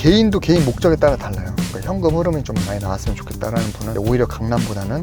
개인도 개인 목적에 따라 달라요. 그러니까 현금 흐름이 좀 많이 나왔으면 좋겠다라는 분은 오히려 강남보다는,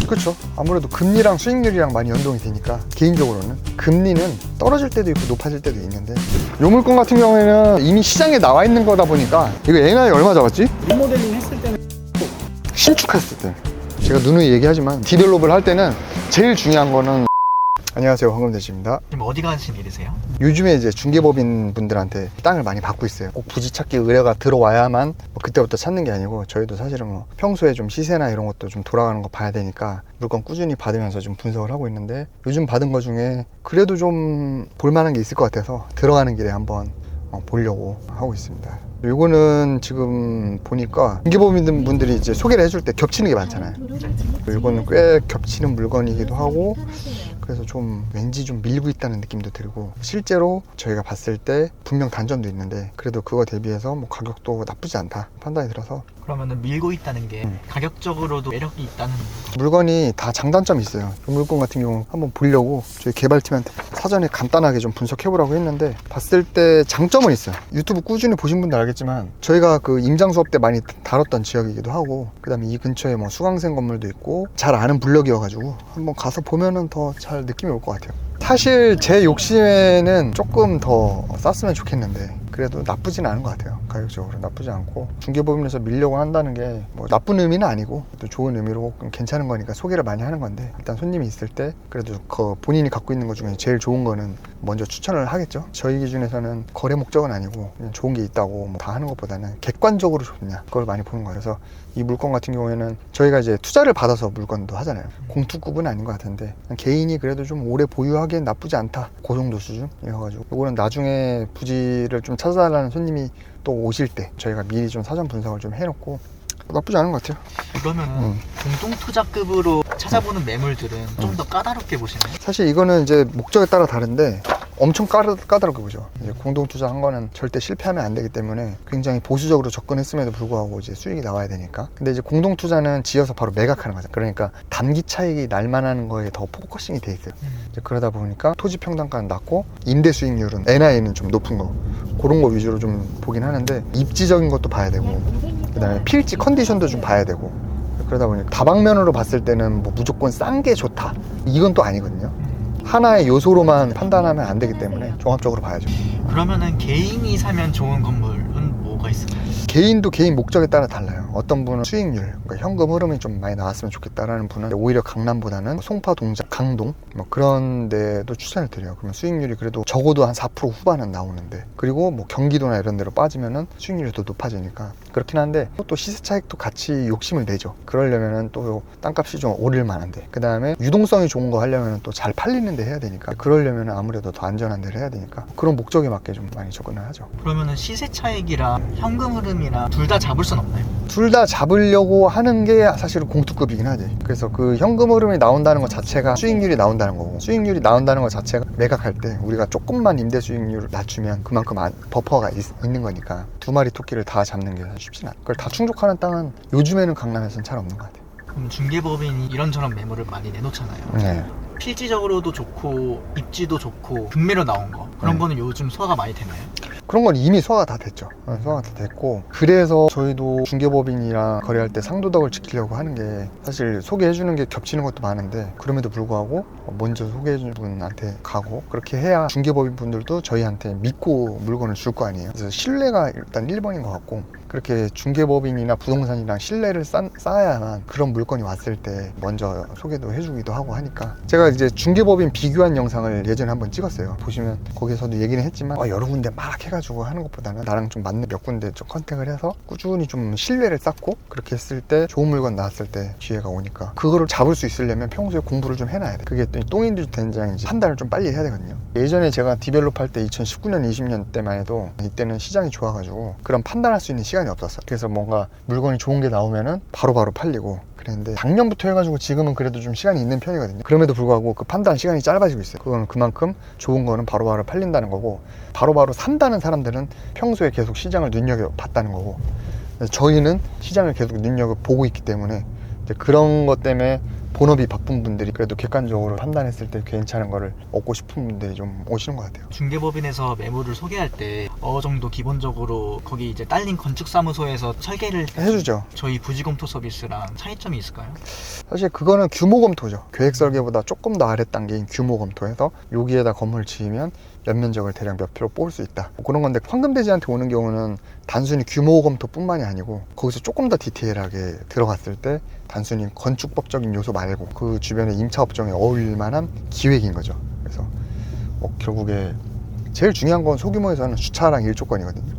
그렇죠, 아무래도 금리랑 수익률이랑 많이 연동이 되니까 개인적으로는 금리는 떨어질 때도 있고 높아질 때도 있는데, 요 물건 같은 경우에는 이미 시장에 나와 있는 거다 보니까. 이거 NI 얼마 잡았지? 리모델링 했을 때는 신축했을 때. 제가 누누이 얘기하지만 디벨롭을 할 때는 제일 중요한 거는. 안녕하세요, 황금대지입니다. 지금 어디 가신 일이세요? 요즘에 이제 중개법인 분들한테 땅을 많이 받고 있어요. 꼭 부지 찾기 의뢰가 들어와야만 그때부터 찾는 게 아니고, 저희도 사실은 평소에 좀 시세나 이런 것도 좀 돌아가는 거 봐야 되니까 물건 꾸준히 받으면서 좀 분석을 하고 있는데, 요즘 받은 거 중에 그래도 좀 볼만한 게 있을 것 같아서 들어가는 길에 한번 보려고 하고 있습니다. 요거는 지금 보니까 중개법인 분들이 이제 소개를 해줄 때 겹치는 게 많잖아요. 요거는 꽤 겹치는 물건이기도 하고, 그래서 좀 왠지 좀 밀고 있다는 느낌도 들고, 실제로 저희가 봤을 때 분명 단점도 있는데 그래도 그거 대비해서 뭐 가격도 나쁘지 않다 판단이 들어서. 그러면은 밀고 있다는 게 가격적으로도 매력이 있다는 물건이 다 장단점이 있어요. 이 물건 같은 경우 한번 보려고 저희 개발팀한테 사전에 간단하게 좀 분석해보라고 했는데, 봤을 때 장점은 있어요. 유튜브 꾸준히 보신 분들 알겠지만 저희가 그 임장 수업 때 많이 다뤘던 지역이기도 하고, 그 다음에 이 근처에 뭐 수강생 건물도 있고 잘 아는 블럭이어가지고 한번 가서 보면은 더 잘 느낌이 올 것 같아요. 사실 제 욕심에는 조금 더 쌌으면 좋겠는데 그래도 나쁘진 않은 것 같아요. 가격적으로 나쁘지 않고, 중개법인에서 밀려고 한다는 게 뭐 나쁜 의미는 아니고 또 좋은 의미로 괜찮은 거니까 소개를 많이 하는 건데, 일단 손님이 있을 때 그래도 그 본인이 갖고 있는 것 중에 제일 좋은 거는 먼저 추천을 하겠죠. 저희 기준에서는 거래 목적은 아니고 그냥 좋은 게 있다고 뭐 다 하는 것보다는 객관적으로 좋냐 그걸 많이 보는 거예요. 그래서 이 물건 같은 경우에는 저희가 이제 투자를 받아서 물건도 하잖아요. 공투급은 아닌 것 같은데 개인이 그래도 좀 오래 보유하기엔 나쁘지 않다, 그 정도 수준이어가지고, 이거는 나중에 부지를 좀 찾아달라는 손님이 또 오실 때 저희가 미리 좀 사전 분석을 좀 해놓고, 나쁘지 않은 것 같아요. 그러면은 공동투자급으로 찾아보는 매물들은 좀 더 까다롭게 보시나요? 사실 이거는 이제 목적에 따라 다른데 엄청 까다롭게 보죠. 이제 공동투자 한 거는 절대 실패하면 안 되기 때문에 굉장히 보수적으로 접근했음에도 불구하고 이제 수익이 나와야 되니까. 근데 이제 공동투자는 지어서 바로 매각하는 거죠. 그러니까 단기 차익이 날만한 거에 더 포커싱이 돼 있어요. 이제 그러다 보니까 토지 평당가는 낮고 임대 수익률은 NI는 좀 높은 거, 그런 거 위주로 좀 보긴 하는데, 입지적인 것도 봐야 되고 그 다음에 필지 컨디션도 좀 봐야 되고, 그러다 보니까 다방면으로 봤을 때는 뭐 무조건 싼 게 좋다 이건 또 아니거든요. 하나의 요소로만 판단하면 안 되기 때문에 종합적으로 봐야죠. 그러면은 개인이 사면 좋은 건물은 뭐가 있을까요? 개인도 개인 목적에 따라 달라요. 어떤 분은 수익률, 그러니까 현금 흐름이 좀 많이 나왔으면 좋겠다라는 분은 오히려 강남보다는 송파, 동작, 강동 뭐 그런 데도 추천을 드려요. 그러면 수익률이 그래도 적어도 한 4% 후반은 나오는데, 그리고 뭐 경기도나 이런 데로 빠지면은 수익률이 더 높아지니까 그렇긴 한데, 또 시세 차익도 같이 욕심을 내죠. 그러려면은 또 땅값이 좀 오를 만한데, 그 다음에 유동성이 좋은 거 하려면 또 잘 팔리는 데 해야 되니까, 그러려면 아무래도 더 안전한 데를 해야 되니까 그런 목적에 맞게 좀 많이 접근을 하죠. 그러면은 시세 차익이랑 현금 흐름이랑 둘 다 잡을 순 없나요? 둘 다 잡으려고 하는 게 사실은 공투급이긴 하지. 그래서 그 현금 흐름이 나온다는 것 자체가 수익률이 나온다는 거고, 수익률이 나온다는 것 자체가 매각할 때 우리가 조금만 임대 수익률을 낮추면 그만큼 버퍼가 있는 거니까 두 마리 토끼를 다 잡는 게 쉽진 않아. 그걸 다 충족하는 땅은 요즘에는 강남에서는 잘 없는 것 같아요. 그럼 중개법인이 이런저런 매물을 많이 내놓잖아요. 네. 필지적으로도 좋고 입지도 좋고 금매로 나온 거, 그런 거는 요즘 소화가 많이 되나요? 그런 건 이미 소화가 다 됐죠. 소화가 다 됐고, 그래서 저희도 중개법인이랑 거래할 때 상도덕을 지키려고 하는 게, 사실 소개해주는 게 겹치는 것도 많은데 그럼에도 불구하고 먼저 소개해주는 분한테 가고, 그렇게 해야 중개법인 분들도 저희한테 믿고 물건을 줄 거 아니에요. 그래서 신뢰가 일단 1번인 것 같고, 그렇게 중개법인이나 부동산이랑 신뢰를 쌓아야만 그런 물건이 왔을 때 먼저 소개도 해주기도 하고 하니까. 제가 이제 중개법인 비교한 영상을 예전에 한번 찍었어요. 보시면 거기서도 얘기는 했지만 여러 군데 막 해가지고 하는 것보다는 나랑 좀 맞는 몇 군데 좀 컨택을 해서 꾸준히 좀 신뢰를 쌓고, 그렇게 했을 때 좋은 물건 나왔을 때 기회가 오니까, 그거를 잡을 수 있으려면 평소에 공부를 좀 해놔야 돼. 그게 또 똥인지 된장인지 판단을 좀 빨리 해야 되거든요. 예전에 제가 디벨롭 할 때 2019년 20년 때만 해도, 이때는 시장이 좋아가지고 그런 판단할 수 있는 시간이 없었어. 그래서 뭔가 물건이 좋은 게 나오면은 바로바로 팔리고 그랬는데, 작년부터 해가지고 지금은 그래도 좀 시간이 있는 편이거든요. 그럼에도 불구하고 그 판단 시간이 짧아지고 있어요. 그건 그만큼 좋은 거는 바로바로 팔린다는 거고, 바로바로 산다는 사람들은 평소에 계속 시장을 눈여겨봤다는 거고, 저희는 시장을 계속 눈여겨보고 있기 때문에 이제 그런 것 때문에 본업이 바쁜 분들이 그래도 객관적으로 판단했을 때 괜찮은 거를 얻고 싶은 분들이 좀 오시는 것 같아요. 중개법인에서 매물을 소개할 때 어느 정도 기본적으로 거기 이제 딸린 건축사무소에서 설계를 해주죠. 저희 부지검토 서비스랑 차이점이 있을까요? 사실 그거는 규모 검토죠. 계획 설계보다 조금 더 아래 단계인 규모 검토에서 여기에다 건물을 지으면 연면적을 대략 몇 프로 뽑을 수 있다, 뭐 그런 건데, 황금돼지한테 오는 경우는 단순히 규모 검토뿐만이 아니고 거기서 조금 더 디테일하게 들어갔을 때 단순히 건축법적인 요소 말고 그 주변의 임차업종에 어울릴 만한 기획인 거죠. 그래서 결국에 제일 중요한 건 소규모에서는 주차랑 일조권이거든요.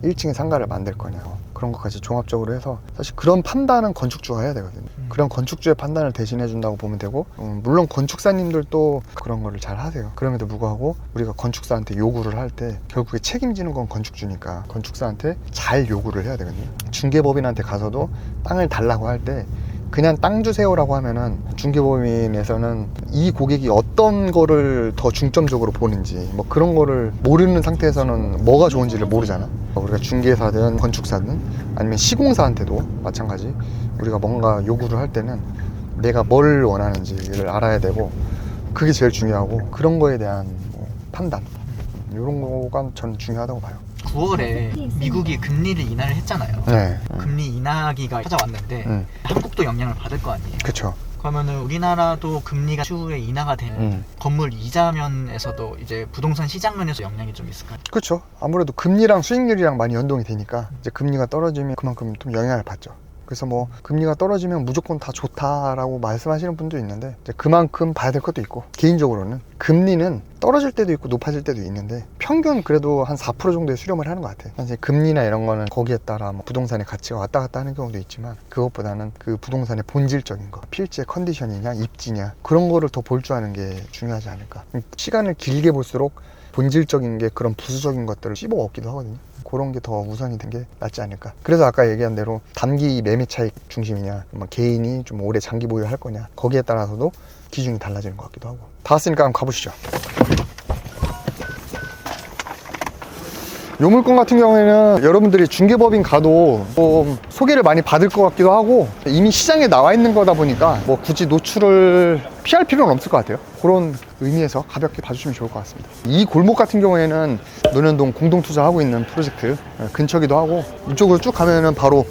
1층에 상가를 만들 거냐, 그런 것까지 종합적으로 해서 사실 그런 판단은 건축주가 해야 되거든요. 그런 건축주의 판단을 대신해 준다고 보면 되고, 물론 건축사님들도 그런 거를 잘 하세요. 그럼에도 불구하고 우리가 건축사한테 요구를 할 때 결국에 책임지는 건 건축주니까 건축사한테 잘 요구를 해야 되거든요. 중개법인한테 가서도 땅을 달라고 할 때 그냥 땅 주세요라고 하면은 중개법인에서는 이 고객이 어떤 거를 더 중점적으로 보는지 뭐 그런 거를 모르는 상태에서는 뭐가 좋은지를 모르잖아. 우리가 중개사든 건축사든 아니면 시공사한테도 마찬가지, 우리가 뭔가 요구를 할 때는 내가 뭘 원하는지를 알아야 되고, 그게 제일 중요하고, 그런 거에 대한 뭐 판단, 이런 거가 저는 중요하다고 봐요. 9월에 미국이 금리를 인하를 했잖아요. 네. 금리 인하기가 찾아왔는데 한국도 영향을 받을 거 아니에요. 그렇죠. 그러면은 우리나라도 금리가 추후에 인하가 되면 건물 이자면에서도 이제 부동산 시장면에서 영향이 좀 있을까요? 그렇죠. 아무래도 금리랑 수익률이랑 많이 연동이 되니까 이제 금리가 떨어지면 그만큼 좀 영향을 받죠. 그래서 뭐 금리가 떨어지면 무조건 다 좋다라고 말씀하시는 분도 있는데, 이제 그만큼 봐야 될 것도 있고, 개인적으로는 금리는 떨어질 때도 있고 높아질 때도 있는데 평균 그래도 한 4% 정도의 수렴을 하는 것 같아요. 사실 금리나 이런 거는 거기에 따라 뭐 부동산의 가치가 왔다 갔다 하는 경우도 있지만, 그것보다는 그 부동산의 본질적인 거, 필지의 컨디션이냐 입지냐, 그런 거를 더 볼 줄 아는 게 중요하지 않을까. 시간을 길게 볼수록 본질적인 게 그런 부수적인 것들을 씹어 먹기도 하거든요. 그런 게 더 우선이 된 게 낫지 않을까. 그래서 아까 얘기한 대로 단기 매매 차익 중심이냐, 뭐 개인이 좀 오래 장기 보유할 거냐, 거기에 따라서도 기준이 달라지는 것 같기도 하고. 다 왔으니까 한번 가보시죠. 요 물건 같은 경우에는 여러분들이 중개법인 가도 좀 소개를 많이 받을 것 같기도 하고, 이미 시장에 나와 있는 거다 보니까 뭐 굳이 노출을 피할 필요는 없을 것 같아요. 그런 의미에서 가볍게 봐주시면 좋을 것 같습니다. 이 골목 같은 경우에는 논현동 공동투자하고 있는 프로젝트 근처기도 하고, 이쪽으로 쭉 가면은 바로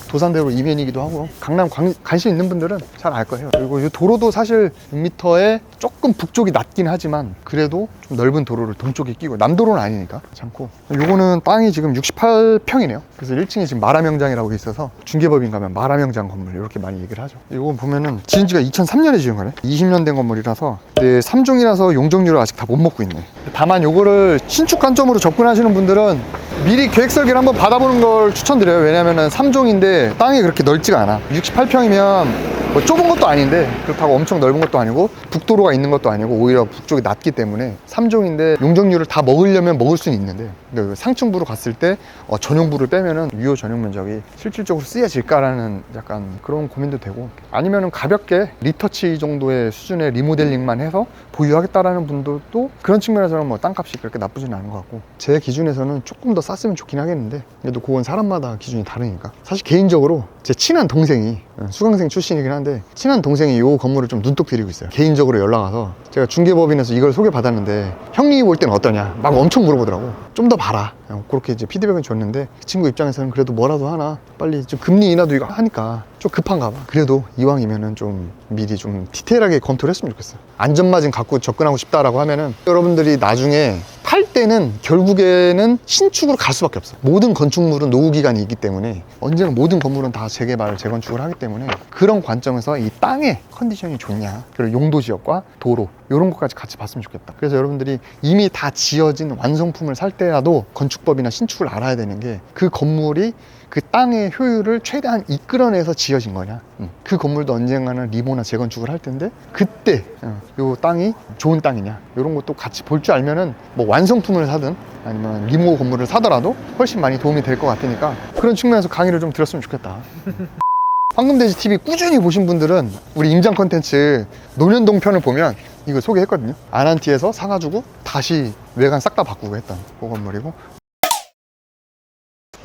도산대로 이면이기도 하고, 강남 관심 있는 분들은 잘 알 거예요. 그리고 이 도로도 사실 6m에 조금 북쪽이 낮긴 하지만 그래도 좀 넓은 도로를 동쪽에 끼고, 남도로는 아니니까 괜찮고, 요거는 땅이 지금 68평이네요. 그래서 1층에 지금 마라명장이라고 있어서 중개법인 가면 마라명장 건물 이렇게 많이 얘기를 하죠. 이거 보면은 지은 지가 2003년에 지은 거네. 20년 된 건물이라서 3종이라서 용적률을 아직 다 못 먹고 있네. 다만 요거를 신축 관점으로 접근하시는 분들은 미리 계획 설계를 한번 받아보는 걸 추천드려요. 왜냐면은 3종인데 땅이 그렇게 넓지가 않아. 68평이면 뭐 좁은 것도 아닌데 그렇다고 엄청 넓은 것도 아니고 북도로가 있는 것도 아니고 오히려 북쪽이 낮기 때문에 3종인데 용적률을 다 먹으려면 먹을 수는 있는데, 상층부로 갔을 때 전용부를 빼면은 유효 전용 면적이 실질적으로 쓰여질까라는 약간 그런 고민도 되고, 아니면은 가볍게 리터치 정도의 수준의 리모델링만 해서 보유하겠다라는 분들도 그런 측면에서는 뭐 땅값이 그렇게 나쁘지는 않은 것 같고, 제 기준에서는 조금 더 쌌으면 좋긴 하겠는데, 그래도 그건 사람마다 기준이 다르니까. 사실 개인적으로 제 친한 동생이 수강생 출신이긴 한데, 친한 동생이 이 건물을 좀 눈독 들이고 있어요. 개인적으로 연락 와서 제가 중개법인에서 이걸 소개받았는데 형님이 볼 때는 어떠냐 막 엄청 물어보더라고. 좀 더 봐라, 그렇게 이제 피드백을 줬는데, 그 친구 입장에서는 그래도 뭐라도 하나 빨리 좀 금리 인하도 이거 하니까 좀 급한가 봐. 그래도 이왕이면은 좀 미리 좀 디테일하게 검토를 했으면 좋겠어요. 안전마진 갖고 접근하고 싶다라고 하면은 여러분들이 나중에 팔 때는 결국에는 신축으로 갈 수밖에 없어요. 모든 건축물은 노후 기간이 있기 때문에, 언제나 모든 건물은 다 재개발, 재건축을 하기 때문에, 그런 관점에서 이 땅의 컨디션이 좋냐, 그리고 용도 지역과 도로 이런 것까지 같이 봤으면 좋겠다. 그래서 여러분들이 이미 다 지어진 완성품을 살 때라도 건축법이나 신축을 알아야 되는 게, 그 건물이 그 땅의 효율을 최대한 이끌어내서 지어진 거냐, 그 건물도 언젠가는 리모나 재건축을 할 텐데 그때 요 땅이 좋은 땅이냐, 이런 것도 같이 볼 줄 알면은 뭐 완성품을 사든 아니면 리모 건물을 사더라도 훨씬 많이 도움이 될 것 같으니까, 그런 측면에서 강의를 좀 들었으면 좋겠다. 황금돼지 TV 꾸준히 보신 분들은 우리 임장 컨텐츠 논현동 편을 보면 이거 소개했거든요. 아난티에서 사가지고 다시 외관 싹 다 바꾸고 했던 그 건물이고,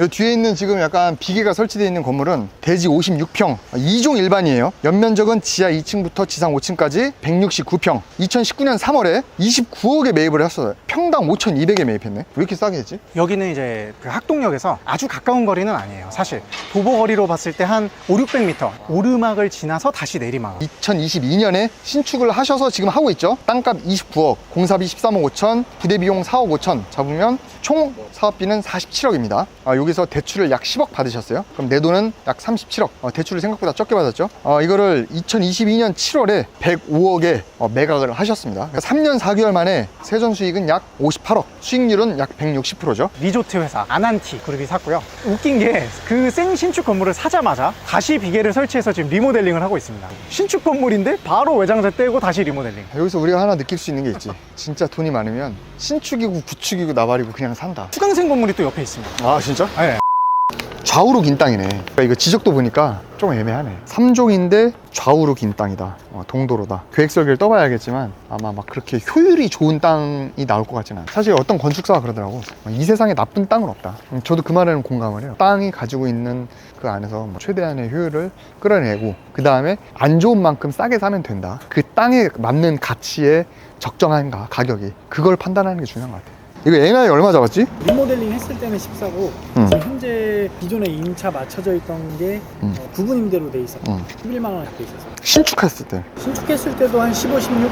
이 뒤에 있는 지금 약간 비계가 설치되어 있는 건물은 대지 56평 2종 일반이에요. 연면적은 지하 2층부터 지상 5층까지 169평. 2019년 3월에 29억에 매입을 했어요. 평당 5,200에 매입했네. 왜 이렇게 싸게 했지? 여기는 이제 그 학동역에서 아주 가까운 거리는 아니에요. 사실 도보 거리로 봤을 때 한 500-600m 오르막을 지나서 다시 내리막. 2022년에 신축을 하셔서 지금 하고 있죠. 땅값 29억, 공사비 13억 5천, 부대비용 4억 5천 잡으면 총 사업비는 47억입니다. 여기서 대출을 약 10억 받으셨어요. 그럼 내 돈은 약 37억. 대출을 생각보다 적게 받았죠. 이거를 2022년 7월에 105억에 매각을 하셨습니다. 3년 4개월 만에 세전 수익은 약 58억, 수익률은 약 160%죠. 리조트 회사 아난티 그룹이 샀고요. 웃긴 게 그 생 신축 건물을 사자마자 다시 비계를 설치해서 지금 리모델링을 하고 있습니다. 신축 건물인데 바로 외장재 떼고 다시 리모델링. 여기서 우리가 하나 느낄 수 있는 게 있지. 진짜 돈이 많으면 신축이고 구축이고 나발이고 그냥 산다. 수강생 건물이 또 옆에 있습니다. 아 진짜? 네. 좌우로 긴 땅이네. 그러니까 이거 지적도 보니까 좀 애매하네. 3종인데 좌우로 긴 땅이다. 동도로다. 계획 설계를 떠봐야 알겠지만 아마 막 그렇게 효율이 좋은 땅이 나올 것 같지는 않아요. 사실 어떤 건축사가 그러더라고. 이 세상에 나쁜 땅은 없다. 저도 그 말에는 공감을 해요. 땅이 가지고 있는 그 안에서 최대한의 효율을 끌어내고 그 다음에 안 좋은 만큼 싸게 사면 된다. 그 땅에 맞는 가치에 적정한가 가격이. 그걸 판단하는 게 중요한 것 같아요. 이거 NI 얼마 잡았지? 리모델링 했을 때는 14고 지금 현재 기존에 임차 맞춰져 있던 게 부분 임대로 돼 있어. 11만 원 돼 있었어. 신축했을 때 신축했을 때도 한 15, 16.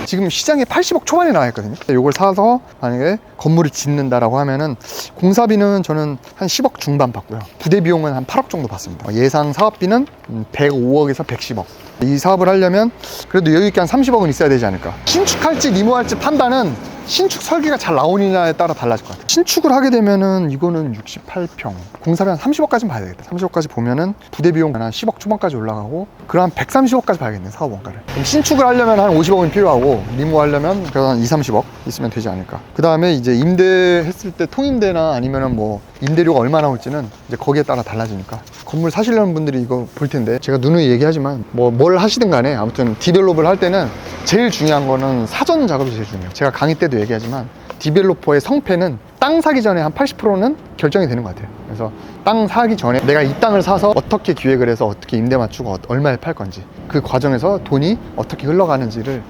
지금 시장에 80억 초반에 나와 있거든요. 이걸 사서 만약에 건물을 짓는다라고 하면은 공사비는 저는 한 10억 중반 받고요. 부대 비용은 한 8억 정도 받습니다. 예상 사업비는 105억에서 110억. 이 사업을 하려면 그래도 여유 있게 한 30억은 있어야 되지 않을까. 신축할지 리모할지 판단은 신축 설계가 잘 나오느냐에 따라 달라질 것 같아요. 신축을 하게 되면은 이거는 68평 공사비 한 30억까지는 봐야 되겠다. 30억까지 보면은 부대 비용 한 10억 초반까지 올라가고 그럼 한 130억까지 봐야겠네. 사업 원가를. 그럼 신축을 하려면 한 50억은 필요하고 리모 하려면 그래도 한 2, 30억 있으면 되지 않을까. 그 다음에 이제 임대했을 때 통임대나 아니면은 뭐 임대료가 얼마 나올지는 이제 거기에 따라 달라지니까. 건물 사시려는 분들이 이거 볼 텐데 제가 누누이 얘기하지만 뭐 뭘 하시든 간에 아무튼 디벨롭을 할 때는 제일 중요한 거는 사전 작업이 제일 중요해요. 제가 강의 때도 얘기하지만 디벨로퍼의 성패는 땅 사기 전에 한 80%는 결정이 되는 것 같아요. 그래서 땅 사기 전에 내가 이 땅을 사서 어떻게 기획을 해서 어떻게 임대 맞추고 얼마에 팔 건지 그 과정에서 돈이 어떻게 흘러가는지를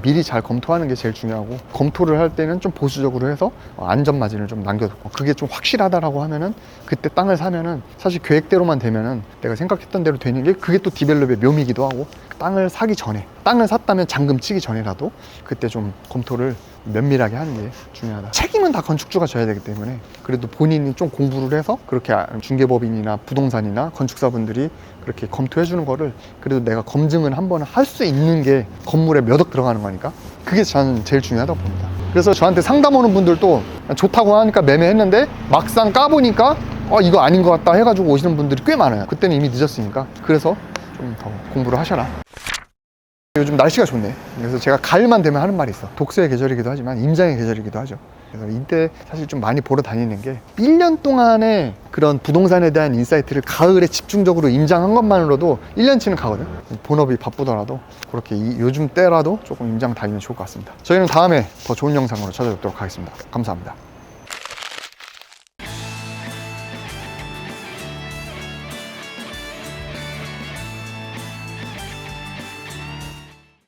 미리 잘 검토하는 게 제일 중요하고 검토를 할 때는 좀 보수적으로 해서 안전 마진을 좀 남겨두고 그게 좀 확실하다라고 하면은 그때 땅을 사면은 사실 계획대로만 되면은 내가 생각했던 대로 되는 게 그게 또 디벨롭의 묘미이기도 하고 땅을 사기 전에 땅을 샀다면 잔금 치기 전에라도 그때 좀 검토를 면밀하게 하는 게 중요하다. 책임은 다 건축주가 져야 되기 때문에 그래도 본인이 좀 공부를 해서 그렇게 중개법인이나 부동산이나 건축사분들이 그렇게 검토해 주는 거를 그래도 내가 검증을 한번 할 수 있는 게 건물에 몇 억 들어가는 거니까 그게 저는 제일 중요하다고 봅니다. 그래서 저한테 상담 오는 분들도 좋다고 하니까 매매했는데 막상 까보니까 이거 아닌 것 같다 해가지고 오시는 분들이 꽤 많아요. 그때는 이미 늦었으니까. 그래서 좀 더 공부를 하셔라. 요즘 날씨가 좋네. 그래서 제가 가을만 되면 하는 말이 있어. 독서의 계절이기도 하지만 임장의 계절이기도 하죠. 그래서 이때 사실 좀 많이 보러 다니는 게 1년 동안의 그런 부동산에 대한 인사이트를 가을에 집중적으로 임장한 것만으로도 1년치는 가거든. 본업이 바쁘더라도 그렇게 요즘 때라도 조금 임장 다니면 좋을 것 같습니다. 저희는 다음에 더 좋은 영상으로 찾아뵙도록 하겠습니다. 감사합니다.